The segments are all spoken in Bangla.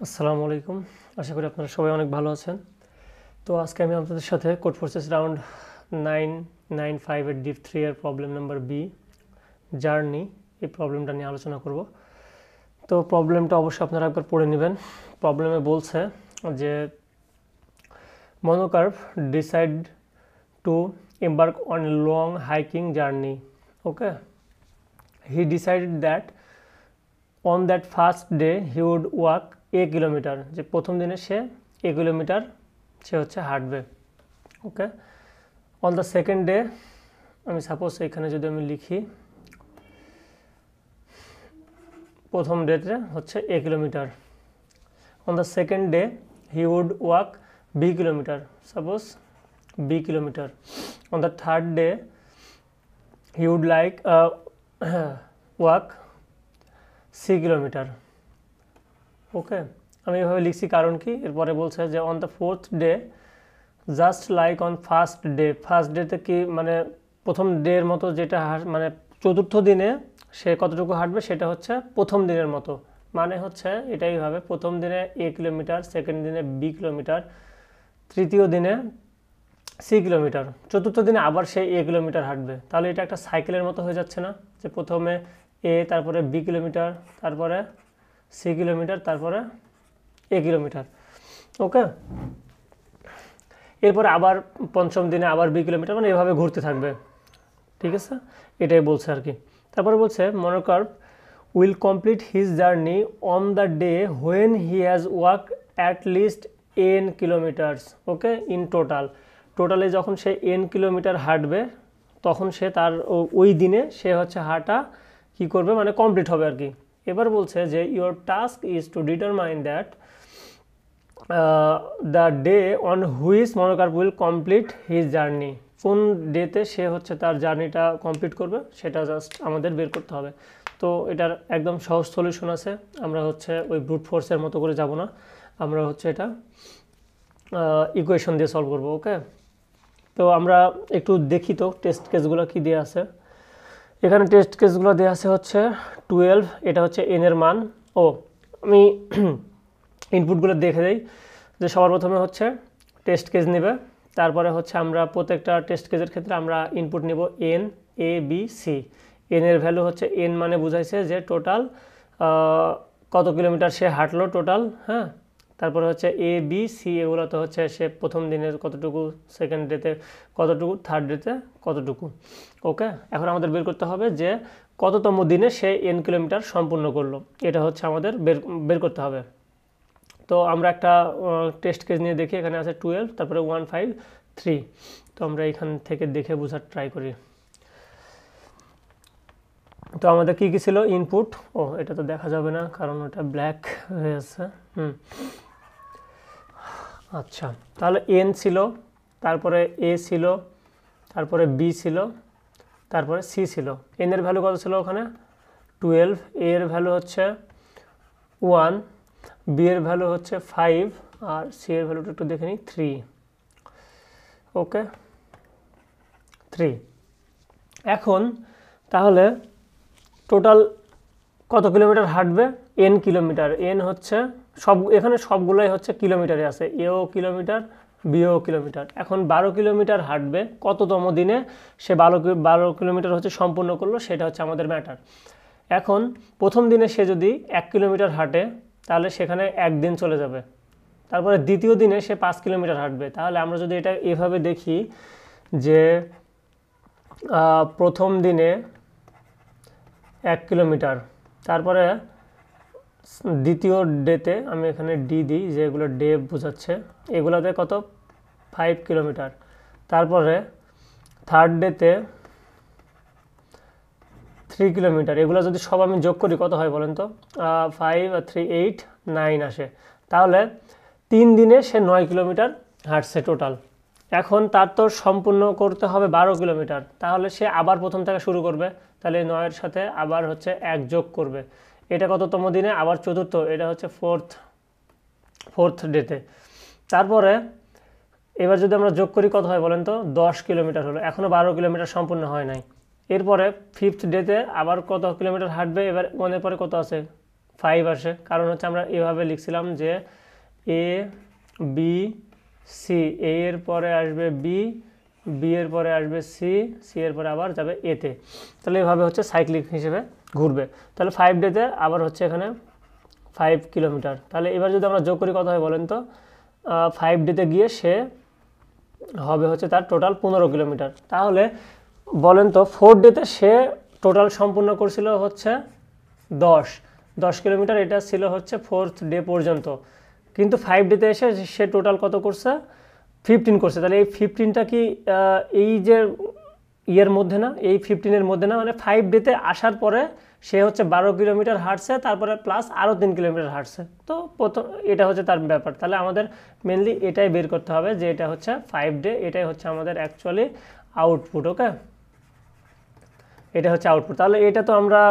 আসসালামু আলাইকুম। আশা করি আপনারা সবাই অনেক ভালো আছেন। তো আজকে আমি আপনাদের সাথে কোড ফোর্সেস রাউন্ড 995 এর ডিপ 3 এর প্রবলেম নাম্বার বি জার্নি এই প্রবলেমটা নিয়ে আলোচনা করব। তো প্রবলেমটা অবশ্যই আপনারা একবার পড়ে নেবেন। প্রবলেমে বলছে যে Monocarp decide to embark on a long hiking journey. Okay, he decided that on that first day he would walk a kilometer, যে প্রথম দিনে সে a কিলোমিটার সে হচ্ছে হাঁটবে। Okay, on the second day, আমি সাপোজ এখানে যদি আমি লিখি প্রথম ডেতে হচ্ছে a kilometre, on the second day he would walk b kilometre, suppose b kilometre, on the third day he would like walk c kilometre. Okay, আমি এভাবে লিখছি কারণ কি, এরপরে বলছে যে on the fourth day just like on first day, first ডেতে কি মানে প্রথম ডের মতো, যেটা মানে চতুর্থ দিনে সে কতটুকু হাঁটবে সেটা হচ্ছে প্রথম দিনের মতো, মানে হচ্ছে এটাই হবে প্রথম দিনে a কিলোমিটার, সেকেন্ড দিনে b কিলোমিটার, তৃতীয় দিনে c কিলোমিটার, চতুর্থ দিনে আবার সে a কিলোমিটার হাঁটবে। তাহলে এটা একটা সাইকেলের মতো হয়ে যাচ্ছে না, যে প্রথমে a, তারপরে b কিলোমিটার, তারপরে c কিলোমিটার, তারপরে a কিলোমিটার। ওকে, এরপরে আবার পঞ্চম দিনে আবার b কিলোমিটার, মানে এভাবে ঘুরতে থাকবে। ঠিক আছে, এটাই বলছে আর কি। তারপরে বলছে Monocarp will complete his journey on the day when he has walk at least n kilometres. Okay, in total, টোটালে যখন সে n কিলোমিটার হাঁটবে তখন সে তার ওই দিনে সে হচ্ছে হাঁটা কি করবে, মানে কমপ্লিট হবে আর কি। এবার বলছে যে your task is to determine that the day on which Monocarp will complete his journey, কোন ডেতে সে হচ্ছে তার জার্নিটা কমপ্লিট করবে সেটা জাস্ট আমাদের বের করতে হবে। তো এটার একদম সহজ সলিউশন আছে, আমরা হচ্ছে ওই ব্রুট ফোর্সের মতো করে যাব না, আমরা হচ্ছে এটা ইকুয়েশন দিয়ে সলভ করব। ওকে, তো আমরা একটু দেখি তো টেস্ট কেসগুলো কি দেওয়া আছে। এখানে টেস্ট কেসগুলো দেওয়া আছে হচ্ছে 12, এটা হচ্ছে n এর মান। ও, আমি ইনপুটগুলো দেখে দেই যে সবার প্রথমে হচ্ছে টেস্ট কেস নেবে, তারপরে হচ্ছে আমরা প্রত্যেকটা টেস্ট কেসের ক্ষেত্রে আমরা ইনপুট নেব n, a, b, c। n এর ভ্যালু হচ্ছে n মানে বুঝাইছে যে টোটাল কত কিলোমিটার সে হাঁটলো টোটাল। হ্যাঁ, তারপরে হচ্ছে a, b, c, এগুলোতে হচ্ছে সে প্রথম দিনের কতটুকু, সেকেন্ড ডেতে কতটুকু, থার্ড ডেতে কতটুকু। ওকে, এখন আমাদের বের করতে হবে যে কততম দিনে সে n কিলোমিটার সম্পূর্ণ করলো, এটা হচ্ছে আমাদের বের করতে হবে। তো আমরা একটা টেস্ট কেস নিয়ে দেখি, এখানে আছে 12, তারপরে 1, 5, 3। তো আমরা এখান থেকে দেখে বোঝার ট্রাই করি। তো আমাদের কি কি ছিল ইনপুট, ও এটা তো দেখা যাবে না কারণ ওটা ব্ল্যাক হয়ে আছে। আচ্ছা, তাহলে n ছিল, তারপরে a ছিল, তারপরে b ছিল, তারপরে c ছিল। n এর ভ্যালু কত ছিল ওখানে 12, a এর ভ্যালু হচ্ছে 1, b এর ভ্যালু হচ্ছে 5, আর c এর ভ্যালুটা একটু দেখে নিই 3। ওকে, 3। এখন তাহলে টোটাল কত কিলোমিটার হাঁটবে, n কিলোমিটার, n হচ্ছে সব, এখানে সবগুলোই হচ্ছে কিলোমিটারে আছে, এও কিলোমিটার, বিও কিলোমিটার। এখন 12 কিলোমিটার হাঁটবে, কততম দিনে সে 12 কিলোমিটার হচ্ছে সম্পূর্ণ করলো, সেটা হচ্ছে আমাদের ম্যাটার। এখন প্রথম দিনে সে যদি 1 কিলোমিটার হাঁটে তাহলে সেখানে একদিন চলে যাবে, তারপরে দ্বিতীয় দিনে সে 5 কিলোমিটার হাঁটবে। তাহলে আমরা যদি এটা এভাবে দেখি যে প্রথম দিনে 1 কিলোমিটার, তারপরে দ্বিতীয় ডেতে, আমি এখানে ডি দিই যে এগুলো ডে বোঝাচ্ছে, এগুলোতে কত 5 কিলোমিটার, তারপরে থার্ড ডেতে 3 কিলোমিটার। এগুলো যদি সব আমি যোগ করি কত হয় বলেন তো, 5 আর 3, 8, 9 আসে। তাহলে 3 দিনে সে 9 কিলোমিটার হাঁটছে টোটাল। এখন তার তো সম্পূর্ণ করতে হবে 12 কিলোমিটার, তাহলে সে আবার প্রথম থেকে শুরু করবে, তাহলে 9-এর সাথে আবার হচ্ছে 1 যোগ করবে, এটা কততম দিনে, আবার চতুর্থ, এটা হচ্ছে ফোর্থ ডেতে। তারপরে এবার যদি আমরা যোগ করি কত হয় বলেন তো, 10 কিলোমিটার হলো, এখনও 12 কিলোমিটার সম্পূর্ণ হয় নাই। এরপরে ফিফথ ডেতে আবার কত কিলোমিটার হাঁটবে, এবার 1-এর পরে কত আছে 5 আসে, কারণ হচ্ছে আমরা এভাবে লিখছিলাম যে এ বি সি, এ এর পরে আসবে বি, বি এর পরে আসবে সি, সি এর পরে আবার যাবে এতে। তাহলে এভাবে হচ্ছে সাইক্লিক হিসেবে ঘুরবে। তাহলে 5 ডেতে আবার হচ্ছে এখানে 5 কিলোমিটার। তাহলে এবার যদি আমরা যোগ করি কত হয় বলেন তো, 5 ডেতে গিয়ে সে হবে হচ্ছে তার টোটাল 15 কিলোমিটার। তাহলে বলেন তো 4 ডেতে সে টোটাল সম্পূর্ণ করছিল হচ্ছে 10 কিলোমিটার, এটা ছিল হচ্ছে 4th ডে পর্যন্ত। কিন্তু 5 ডেতে এসে সে টোটাল কত করছে, 15 করছে। তাহলে এই 15টা কি এই যে ইয়ের মধ্যে না, এই 15-এর মধ্যে না, মানে 5 ডেতে আসার পরে সে হচ্ছে 12 কিলোমিটার হাঁটছে, তারপরে প্লাস আরও 3 কিলোমিটার হাঁটছে। তো প্রথম এটা হচ্ছে তার ব্যাপার। তাহলে আমাদের মেনলি এটাই বের করতে হবে যে এটা হচ্ছে 5 ডে, এটাই হচ্ছে আমাদের অ্যাকচুয়ালি আউটপুট। ওকে, এটা হচ্ছে আউটপুট। তাহলে এটা তো আমরা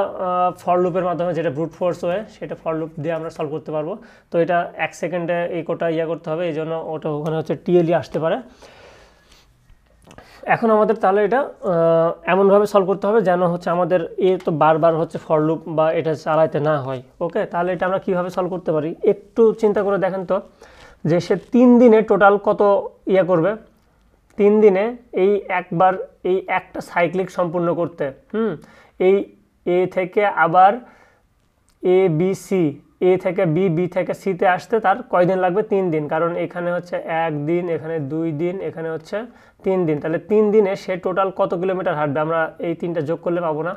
ফর লুপের মাধ্যমে, যেটা ব্রুট ফোর্স ওয়ে, সেটা ফর লুপ দিয়ে আমরা সলভ করতে পারবো। তো এটা 1 সেকেন্ডে এই কোটা করতে হবে, এই জন্য ওটা ওখানে হচ্ছে টিএলই আসতে পারে। এখন আমাদের তাহলে এটা এমনভাবে সলভ করতে হবে যেন হচ্ছে আমাদের তো বারবার হচ্ছে ফর লুপ বা এটা চালাইতে না হয়। ওকে, তাহলে এটা আমরা কীভাবে সলভ করতে পারি একটু চিন্তা করে দেখেন তো, যে সে 3 দিনে টোটাল কত করবে। 3 দিনে এই একবার এই একটা সাইক্লিক সম্পূর্ণ করতে, এই এ থেকে আবার এ বি সি, এ থেকে বি, বি থেকে সিতে আসতে তার কয়দিন লাগবে, 3 দিন। কারণ এখানে হচ্ছে 1 দিন, এখানে 2 দিন, এখানে হচ্ছে 3 দিন। তাহলে 3 দিনে সে টোটাল কত কিলোমিটার হাঁটবে, আমরা এই 3টা যোগ করলে পাবো না,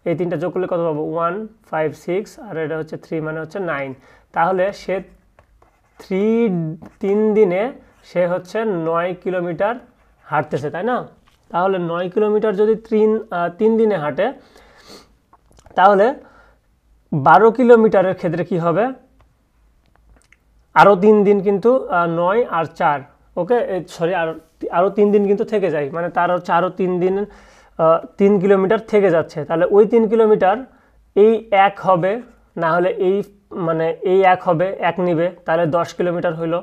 এই 3টা যোগ করলে কত পাবো, 1 5 6 আর এটা হচ্ছে 3, মানে হচ্ছে 9। তাহলে সে 3 দিনে সে হচ্ছে 9 কিলোমিটার হাঁটতেছে, তাই না? তাহলে 9 কিলোমিটার যদি 3 দিনে হাঁটে, তাহলে 12 কিলোমিটারের ক্ষেত্রে কি হবে, আরও 3 দিন কিন্তু 9 আর 4, ওকে সরি, আরও 3 দিন কিন্তু থেকে যায়, মানে তার হচ্ছে আরও 3 দিন 3 কিলোমিটার থেকে যাচ্ছে। তাহলে ওই 3 কিলোমিটার এই 1 হবে, না হলে এই মানে এই 1 হবে, 1 নিবে, তাহলে 10 কিলোমিটার হইলো।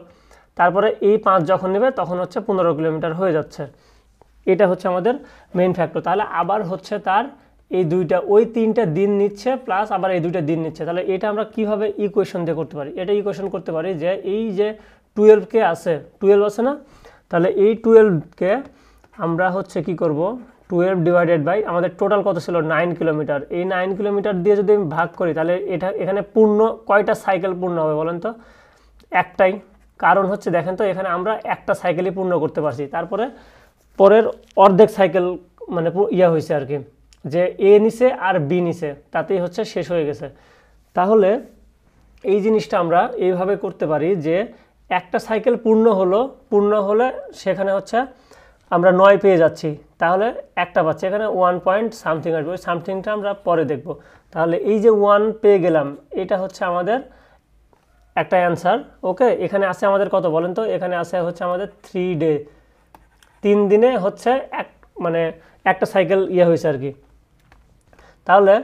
তারপরে এই 5 যখন নেবে তখন হচ্ছে 15 কিলোমিটার হয়ে যাচ্ছে। এটা হচ্ছে আমাদের মেইন ফ্যাক্টর। তাহলে আবার হচ্ছে তার এই দুইটা, ওই 3টা দিন নিচ্ছে প্লাস আবার এই 2টা দিন নিচ্ছে। তাহলে এটা আমরা কিভাবে ইকুয়েশন দিয়ে করতে পারি, এটা ইকুয়েশন করতে পারি যে এই যে 12কে আছে, 12 আছে না, তাহলে এই 12কে আমরা হচ্ছে কি করব, 12 ডিভাইডেড বাই আমাদের টোটাল কত ছিল 9 কিলোমিটার, এই 9 কিলোমিটার দিয়ে যদি আমি ভাগ করি তাহলে এটা এখানে পূর্ণ কয়টা সাইকেল পূর্ণ হবে বলেন তো, একটাই। কারণ হচ্ছে দেখেন তো এখানে আমরা একটা সাইকেলই পূর্ণ করতে পারছি, তারপরে পরের অর্ধেক সাইকেল মানে হয়েছে আর কি, যে এ নিচে আর বি নিচে, তাতেই হচ্ছে শেষ হয়ে গেছে। তাহলে এই জিনিসটা আমরা এইভাবে করতে পারি যে একটা সাইকেল পূর্ণ হলে সেখানে হচ্ছে আমরা 9 পেয়ে যাচ্ছি, তাহলে একটা পাচ্ছি, এখানে 1 পয়েন্ট সামথিং আসবে, ওই সামথিংটা আমরা পরে দেখব। তাহলে এই যে 1 পেয়ে গেলাম, এটা হচ্ছে আমাদের একটা অ্যান্সার। ওকে, এখানে আছে আমাদের কত বলেন তো, এখানে আছে হচ্ছে আমাদের 3 ডে, 3 দিনে হচ্ছে মানে একটা সাইকেল হয়েছে আর কি। তাহলে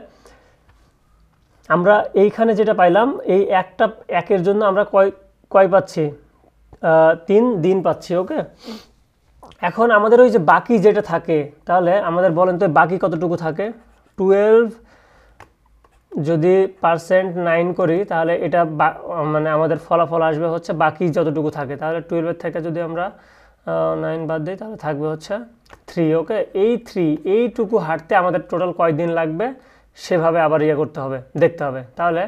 আমরা এইখানে যেটা পাইলাম, এই একটা একের জন্য আমরা কয় পাচ্ছি, 3 দিন পাচ্ছি। ওকে, এখন আমাদের ওই যে বাকি যেটা থাকে, তাহলে আমাদের বলেন তো বাকি কতটুকু থাকে, 12 যদি %9 করি তাহলে এটা মানে আমাদের ফলাফল আসবে হচ্ছে বাকি যতটুকু থাকে। তাহলে 12-এর থেকে যদি আমরা 9 বাদ দিই তাহলে থাকবে হচ্ছে 3। ওকে, এই 3 এইটুকু হাঁটতে আমাদের টোটাল কয়দিন লাগবে সেভাবে আবার করতে হবে, দেখতে হবে। তাহলে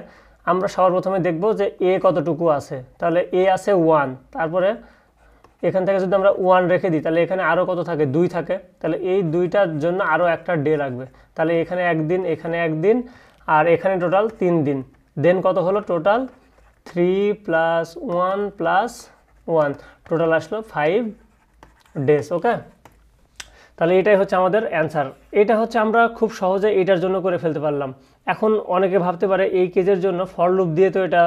আমরা সবার প্রথমে দেখব যে এ কতটুকু আছে, তাহলে এ আছে 1, তারপরে এখান থেকে যদি আমরা 1 রেখে দিই তাহলে এখানে আরও কত থাকে, 2 থাকে, তাহলে এই 2টার জন্য আরও একটা ডে লাগবে। তাহলে এখানে 1 দিন, এখানে 1 দিন, আর এখানে টোটাল 3 দিন। দেন কত হলো টোটাল, 3 + 1 + 1, টোটাল আসলো 5 ডেজ। ওকে, তাহলে এটাই হচ্ছে আমাদের অ্যান্সার। এটা হচ্ছে আমরা খুব সহজে এটার জন্য করে ফেলতে পারলাম। এখন অনেকে ভাবতে পারে এই কেজের জন্য ফর লুপ দিয়ে তো এটা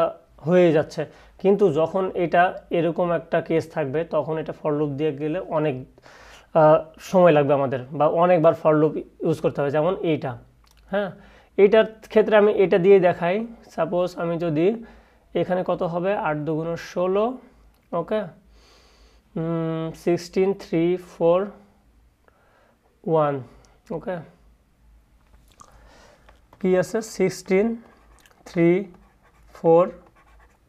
হয়ে যাচ্ছে, কিন্তু যখন এটা এরকম একটা কেস থাকবে তখন এটা ফর লুপ দিয়ে গেলে অনেক সময় লাগবে আমাদের, বা অনেকবার ফর লুপ ইউজ করতে হবে। যেমন এইটা, হ্যাঁ, এইটার ক্ষেত্রে আমি এটা দিয়ে দেখাই। সাপোজ আমি যদি এখানে কত হবে, 8 × 2 = 16, ওকে, 16 3 4 1, ওকে, কি আছে 16 3 4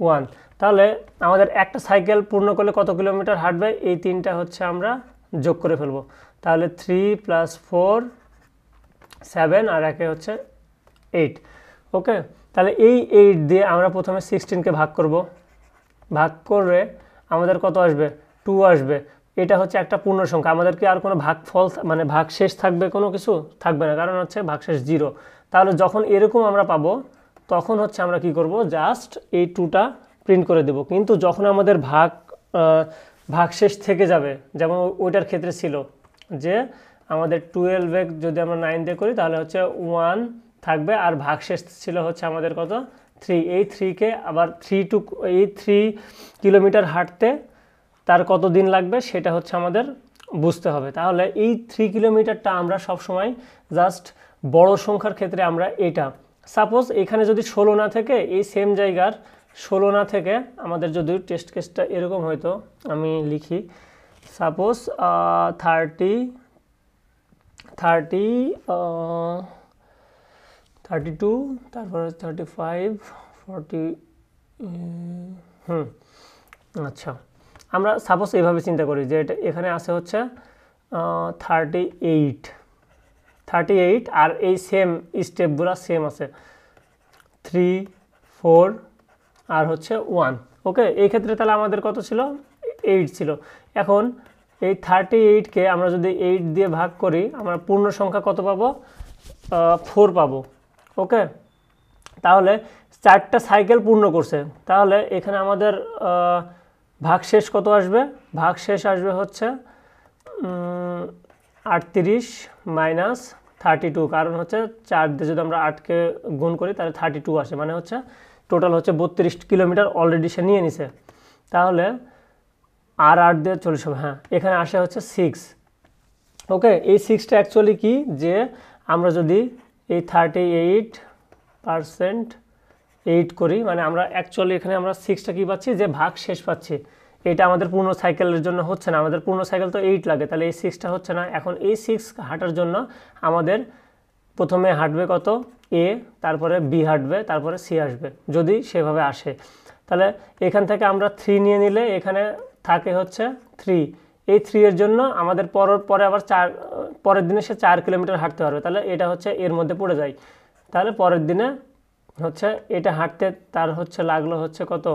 1। তাহলে আমাদের একটা সাইকেল পূর্ণ করলে কত কিলোমিটার হাঁটবে এই তিনটা হচ্ছে আমরা যোগ করে ফেলবো। তাহলে 3 + 4 7 আর একে হচ্ছে 8। ওকে, তাহলে এই 8 দিয়ে আমরা প্রথমে 16কে ভাগ করব, ভাগ করে আমাদের কত আসবে 2 আসবে। এটা হচ্ছে একটা পূর্ণ সংখ্যা, আমাদের কি আর কোনো ভাগফল মানে ভাগশেষ থাকবে কোনো কিছু থাকবে না, কারণ হচ্ছে ভাগশেষ 0। তাহলে যখন এরকম আমরা পাবো তখন হচ্ছে আমরা কি করব, জাস্ট এই 2টা প্রিন্ট করে দেব। কিন্তু যখন আমাদের ভাগশেষ থেকে যাবে, যেমন ওইটার ক্ষেত্রে ছিল যে আমাদের 12 যদি আমরা 9 দিয়ে করি তাহলে হচ্ছে 1 থাকবে, আর ভাগশেষ ছিল হচ্ছে আমাদের কত 3। এই 3কে আবার 3 কিলোমিটার হাঁটতে তার কত দিন লাগবে সেটা হচ্ছে আমাদের বুঝতে হবে। তাহলে এই 3 কিলোমিটারটা আমরা সব সময় জাস্ট বড় সংখ্যার ক্ষেত্রে আমরা এটা, সাপোজ এখানে যদি 16 না থেকে এই সেম জায়গার 16 না থেকে আমাদের যদি টেস্ট কেসটা এরকম হয়তো, আমি লিখি সাপোজ 32, তারপরে 35, 40। আচ্ছা, আমরা সাপোজ এইভাবে চিন্তা করি যে এটা এখানে আছে হচ্ছে 38 আর এই সেম স্টেপগুলো সেম আছে 3 4 আর হচ্ছে 1। ওকে, এই ক্ষেত্রে তাহলে আমাদের কত ছিল 8 ছিল। এখন এই 38কে আমরা যদি 8 দিয়ে ভাগ করি আমরা পূর্ণ সংখ্যা কত পাবো 4 পাবো। ওকে, তাহলে 4টা সাইকেল পূর্ণ করছে, তাহলে এখানে আমাদের ভাগশেষ কত আসবে, ভাগশেষ আসবে হচ্ছে 38 - 32, কারণ হচ্ছে 4 দিয়ে যদি আমরা 8কে গুণ করি তাহলে 32 আসে, মানে হচ্ছে টোটাল হচ্ছে 32 কিলোমিটার অলরেডি সে নিয়ে নিছে। তাহলে আর 8 দিয়ে 40 হবে, হ্যাঁ এখানে আসে হচ্ছে 6। ওকে, এই 6টা অ্যাকচুয়ালি কি, যে আমরা যদি এই 38% 8 করি, মানে আমরা অ্যাকচুয়ালি এখানে আমরা 6টা কি পাচ্ছি, যে ভাগ শেষ পাচ্ছি। এটা আমাদের পূর্ণ সাইকেলের জন্য হচ্ছে না, আমাদের পূর্ণ সাইকেল তো 8 লাগে, তাহলে এই 6টা হচ্ছে না। এখন এই 6 হাঁটার জন্য আমাদের প্রথমে হাঁটবে কত এ, তারপরে বি হাঁটবে, তারপরে সি আসবে যদি সেভাবে আসে। তাহলে এখান থেকে আমরা 3 নিয়ে নিলে এখানে থাকে হচ্ছে 3। এই 3 এর জন্য আমাদের পরে আবার পরের দিনে সে 4 কিলোমিটার হাঁটতে পারবে, তাহলে এটা হচ্ছে এর মধ্যে পড়ে যায়। তাহলে পরের দিনে হচ্ছে এটা হাঁটতে তার হচ্ছে লাগলো হচ্ছে কত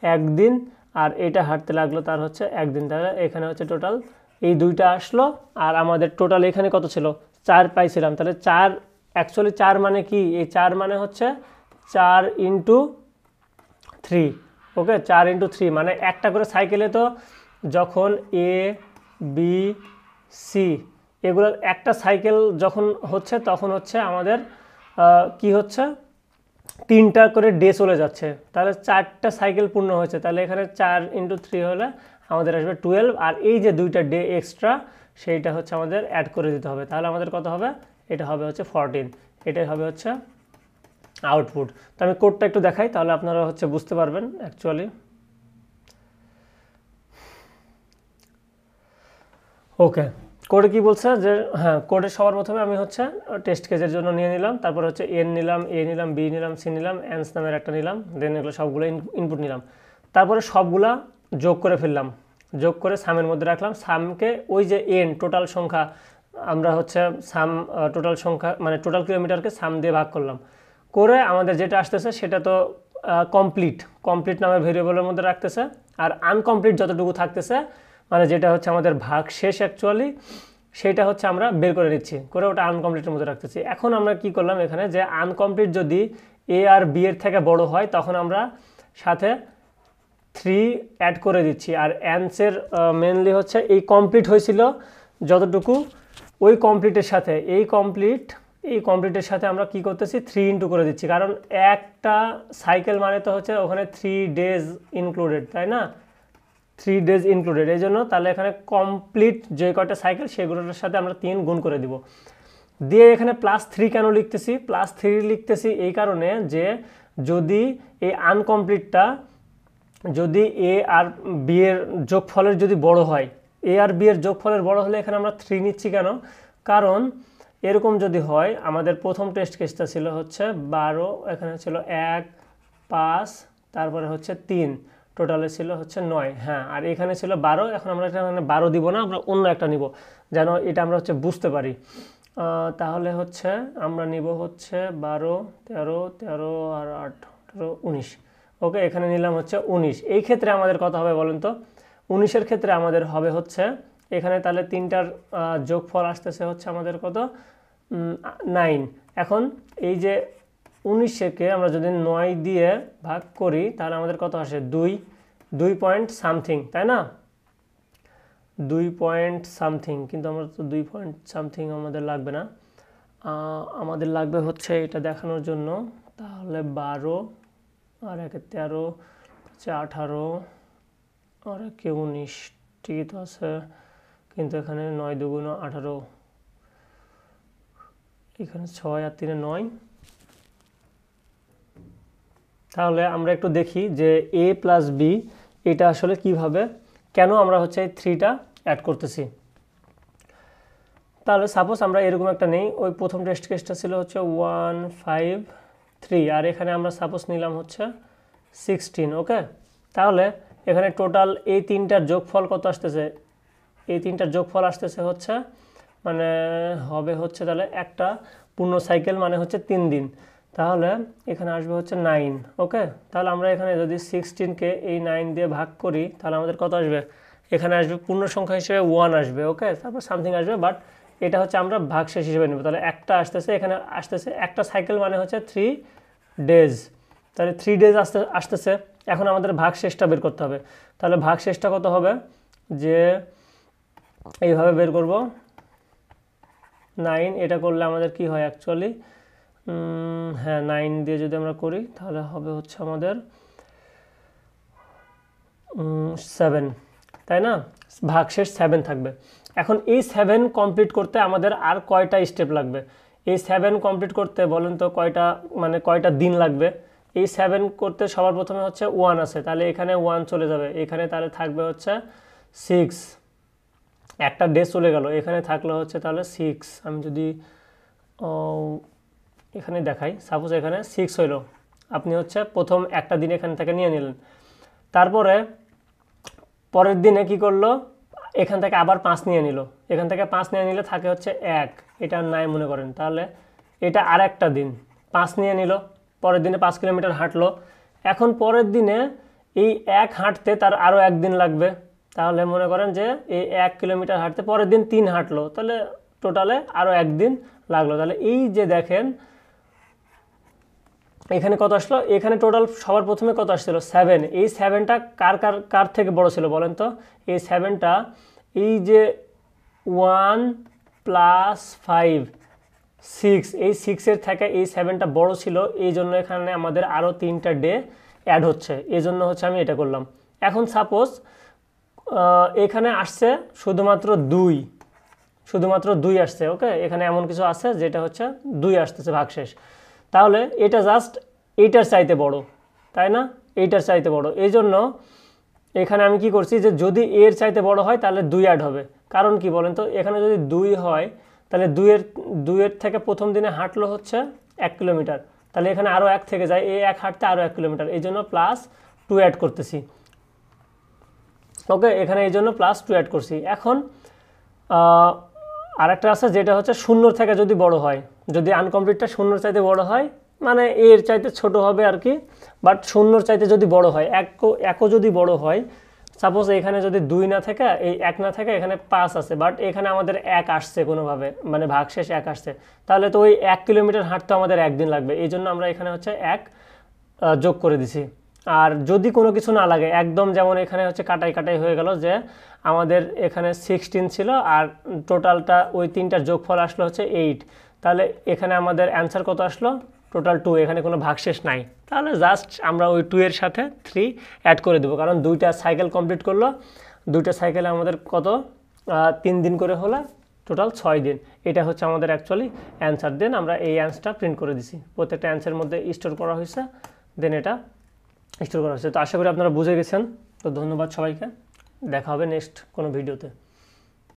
1 দিন, আর এটা হাঁটতে লাগলো তার হচ্ছে 1 দিন। তাহলে এখানে হচ্ছে টোটাল এই দুইটা আসলো, আর আমাদের টোটাল এখানে কত ছিল 4 পাইছিলাম। তাহলে 4 অ্যাকচুয়ালি 4 মানে কি, এই 4 মানে হচ্ছে 4 × 3। ওকে, 4 × 3 মানে একটা করে সাইকেলে তো যখন এ বি সি এগুলো একটা সাইকেল যখন হচ্ছে তখন হচ্ছে আমাদের কি হচ্ছে 3টা করে ডে চলে যাচ্ছে, তাহলে 4টা সাইকেল পূর্ণ হয়েছে। তাহলে এখানে 4 × 3 হলে আমাদের আসবে 12, আর এই যে 2টা ডে এক্সট্রা সেইটা হচ্ছে আমাদের অ্যাড করে দিতে হবে। তাহলে আমাদের কত হবে, এটা হবে হচ্ছে 14। এটাই হবে হচ্ছে আউটপুট। তো আমি কোডটা একটু দেখাই, তাহলে আপনারা হচ্ছে বুঝতে পারবেন অ্যাকচুয়ালি। ওকে, কোডে কি বলছে যে হ্যাঁ, কোডে সবার প্রথমে আমি হচ্ছে টেস্ট কেসের জন্য নিয়ে নিলাম, তারপর হচ্ছে এন নিলাম, এ নিলাম, বি নিলাম, সি নিলাম, অ্যান্স নামের একটা নিলাম, দেন এগুলো সবগুলো ইনপুট নিলাম। তারপরে সবগুলা যোগ করে ফেললাম, যোগ করে সামের মধ্যে রাখলাম। সামকে ওই যে এন টোটাল সংখ্যা আমরা হচ্ছে সাম টোটাল সংখ্যা মানে টোটাল কিলোমিটারকে সাম দিয়ে ভাগ করলাম, করে আমাদের যেটা আসতেছে সেটা তো কমপ্লিট নামের ভেরিয়েবলের মধ্যে রাখতেছে, আর আনকমপ্লিট যতটুকু থাকতেছে মানে যেটা হচ্ছে আমাদের ভাগ শেষ অ্যাকচুয়ালি সেটা হচ্ছে আমরা বের করে নিচ্ছি, করে ওটা আনকমপ্লিটের মধ্যে রাখতেছি। এখন আমরা কি করলাম এখানে, যে আনকমপ্লিট যদি এ আর বি এর থেকে বড় হয় তখন আমরা সাথে 3 অ্যাড করে দিচ্ছি, আর অ্যান্সের মেনলি হচ্ছে এই কমপ্লিট হয়েছিল যতটুকু ওই কমপ্লিটের সাথে এই কমপ্লিটের সাথে আমরা কি করতেছি 3 ইন্টু করে দিচ্ছি, কারণ একটা সাইকেল মানে তো হচ্ছে ওখানে 3 ডেজ ইনক্লুডেড, তাই না, 3 ডেজ ইনক্লুডেড, এই জন্য তাহলে এখানে কমপ্লিট যে কয়টা সাইকেল সেগুলোর সাথে আমরা 3 গুণ করে দিব। দিয়ে এখানে +3 কেন লিখতেছি, +3 লিখতেছি এই কারণে যে যদি এই আনকমপ্লিটটা যদি এ আর বি এর যোগফলের যদি বড় হয়, এ আর বি এর যোগফলের বড় হলে এখানে আমরা 3 নিচ্ছি কেন, কারণ এরকম যদি হয় আমাদের প্রথম টেস্ট কেসটা ছিল হচ্ছে 12, এখানে ছিল 1 5, তারপরে হচ্ছে 3, টোটালে ছিল হচ্ছে 9। হ্যাঁ, আর এখানে ছিল 12। এখন আমরা এখানে 12 দিব না, আমরা অন্য একটা নিব যেন এটা আমরা হচ্ছে বুঝতে পারি। তাহলে হচ্ছে আমরা নিব হচ্ছে 12, 13 আর 8, 19। ওকে, এখানে নিলাম হচ্ছে 19। এই ক্ষেত্রে আমাদের কত হবে বলেন তো? 19-এর ক্ষেত্রে আমাদের হবে হচ্ছে এখানে তাহলে 3টার যোগফল আসতেছে হচ্ছে আমাদের কত? 9। এখন এই যে 19-কে আমরা যদি 9 দিয়ে ভাগ করি তাহলে আমাদের কত আসে? 2 পয়েন্ট সামথিং, তাই না? 2 পয়েন্ট সামথিং, কিন্তু আমরা তো 2 পয়েন্ট সামথিং আমাদের লাগবে না, আমাদের লাগবে হচ্ছে এটা দেখানোর জন্য। তাহলে 12 আর 1 13 হচ্ছে 18 আর 1 19, ঠিকই তো আছে, কিন্তু এখানে 9 2 18, এখানে 6 আর 3 9। তাহলে আমরা একটু দেখি যে a প্লাস বি এটা আসলে কিভাবে, কেন আমরা হচ্ছে এই 3টা অ্যাড করতেছি। তাহলে সাপোজ আমরা এরকম একটা নেই, ওই প্রথম টেস্ট কেসটা ছিল হচ্ছে 1 5 3, আর এখানে আমরা সাপোজ নিলাম হচ্ছে 16। ওকে, তাহলে এখানে টোটাল এই 3টার যোগফল কত আসতেছে? এই 3টার যোগফল আসতেছে হচ্ছে মানে হবে হচ্ছে তাহলে একটা পূর্ণ সাইকেল মানে হচ্ছে 3 দিন। তাহলে এখানে আসবে হচ্ছে 9। ওকে, তাহলে আমরা এখানে যদি 16কে এই 9 দিয়ে ভাগ করি তাহলে আমাদের কত আসবে? এখানে আসবে পূর্ণ সংখ্যা হিসেবে 1 আসবে। ওকে, তারপর সামথিং আসবে, বাট এটা হচ্ছে আমরা ভাগশেষ হিসেবে নেব। তাহলে একটা আসতেছে, এখানে আসতেছে একটা সাইকেল মানে হচ্ছে 3 ডেজ, তাহলে 3 ডেজ আসতেছে। এখন আমাদের ভাগশেষটা বের করতে হবে। তাহলে ভাগশেষটা কত হবে? যে এইভাবে বের করব, 9। এটা করলে আমাদের কি হয় অ্যাকচুয়ালি? হ্যাঁ, 9 দিয়ে যদি আমরা করি তাহলে হবে হচ্ছে আমাদের 7, তাই না? ভাগশেষ 7 থাকবে। এখন এই 7 কমপ্লিট করতে আমাদের আর কয়টা স্টেপ লাগবে? এই 7 কমপ্লিট করতে বলেন তো কয়টা, মানে কয়টা দিন লাগবে? এই 7 করতে সবার প্রথমে হচ্ছে 1 আছে, তাহলে এখানে 1 চলে যাবে, এখানে তাহলে থাকবে হচ্ছে 6, একটা ডে চলে গেল, এখানে থাকলো হচ্ছে তাহলে 6। আমি যদি এখানে দেখাই, সাপোজ এখানে 6 হইল, আপনি হচ্ছে প্রথম একটা দিন এখান থেকে নিয়ে নিলেন। তারপরে পরের দিনে কি করলো? এখান থেকে আবার 5 নিয়ে নিল, এখান থেকে 5 নিয়ে নিলে থাকে হচ্ছে 1, এটা নাই মনে করেন, তাহলে এটা আর একটা দিন 5 নিয়ে নিল, পরের দিনে 5 কিলোমিটার হাঁটলো। এখন পরের দিনে এই 1 হাঁটতে তার আরও 1 দিন লাগবে, তাহলে মনে করেন যে এই 1 কিলোমিটার হাঁটতে পরের দিন 3 হাঁটলো, তাহলে টোটালে আরও 1 দিন লাগলো। তাহলে এই যে দেখেন এখানে কত আসলো? এখানে টোটাল সবার প্রথমে কত আসছিল? 7। এই 7টা কার থেকে বড় ছিল বলেন তো? এই 7টা এই যে 1 + 5 6, এই 6-এর থেকে এই 7টা বড় ছিল, এই জন্য এখানে আমাদের আরও 3টা ডে অ্যাড হচ্ছে, এই জন্য হচ্ছে আমি এটা করলাম। এখন সাপোজ এখানে আসছে শুধুমাত্র 2 আসছে। ওকে, এখানে এমন কিছু আছে যেটা হচ্ছে 2 আসতেছে ভাগশেষ, তাহলে এটা জাস্ট এইটার চাইতে বড়, তাই না? এইটার চাইতে বড়, এই জন্য এখানে আমি কি করছি যে যদি এর চাইতে বড় হয় তাহলে 2 অ্যাড হবে। কারণ কি বলেন তো? এখানে যদি 2 হয় তাহলে 2-এর থেকে প্রথম দিনে হাঁটলো হচ্ছে 1 কিলোমিটার, তাহলে এখানে আরও 1 থেকে যায়, এই 1 হাঁটতে আরও 1 কিলোমিটার, এই জন্য +2 অ্যাড করতেছি। ওকে, এখানে এই জন্য +2 অ্যাড করছি। এখন আরেকটা আছে যেটা হচ্ছে 0 থেকে যদি বড় হয়, যদি আনকমপ্লিটটা 0 চাইতে বড় হয়, মানে এর চাইতে ছোট হবে আর কি, বাট 0 চাইতে যদি বড় হয়, 1ও যদি বড় হয়, সাপোজ এখানে যদি 2 না থাকে, এই 1 না থাকে, এখানে 5 আছে, বাট এখানে আমাদের 1 আসছে কোনোভাবে, মানে ভাগশেষ 1 আসছে, তাহলে তো ওই 1 কিলোমিটার হাঁটতে আমাদের 1 দিন লাগবে, এই জন্য আমরা এখানে হচ্ছে 1 যোগ করে দিছি। আর যদি কোনো কিছু না লাগে, একদম যেমন এখানে হচ্ছে কাটাই হয়ে গেল, যে আমাদের এখানে 16 ছিল আর টোটালটা ওই 3টার যোগফল আসলো হচ্ছে 8, তাহলে এখানে আমাদের অ্যান্সার কত আসলো? টোটাল 2, এখানে কোনো ভাগশেষ নাই, তাহলে জাস্ট আমরা ওই 2 এর সাথে 3 অ্যাড করে দেবো, কারণ 2টা সাইকেল কমপ্লিট করলো, 2টা সাইকেলে আমাদের কত 3 দিন করে হলো, টোটাল 6 দিন। এটা হচ্ছে আমাদের অ্যাকচুয়ালি অ্যান্সার। দেন আমরা এই অ্যান্সারটা প্রিন্ট করে দিছি, প্রত্যেকটা অ্যান্সারের মধ্যে স্টোর করা হয়েছে, দেন এটা স্টোর করা হয়েছে। তো আশা করি আপনারা বুঝে গেছেন। তো ধন্যবাদ সবাইকে, দেখা হবে নেক্সট কোনো ভিডিওতে।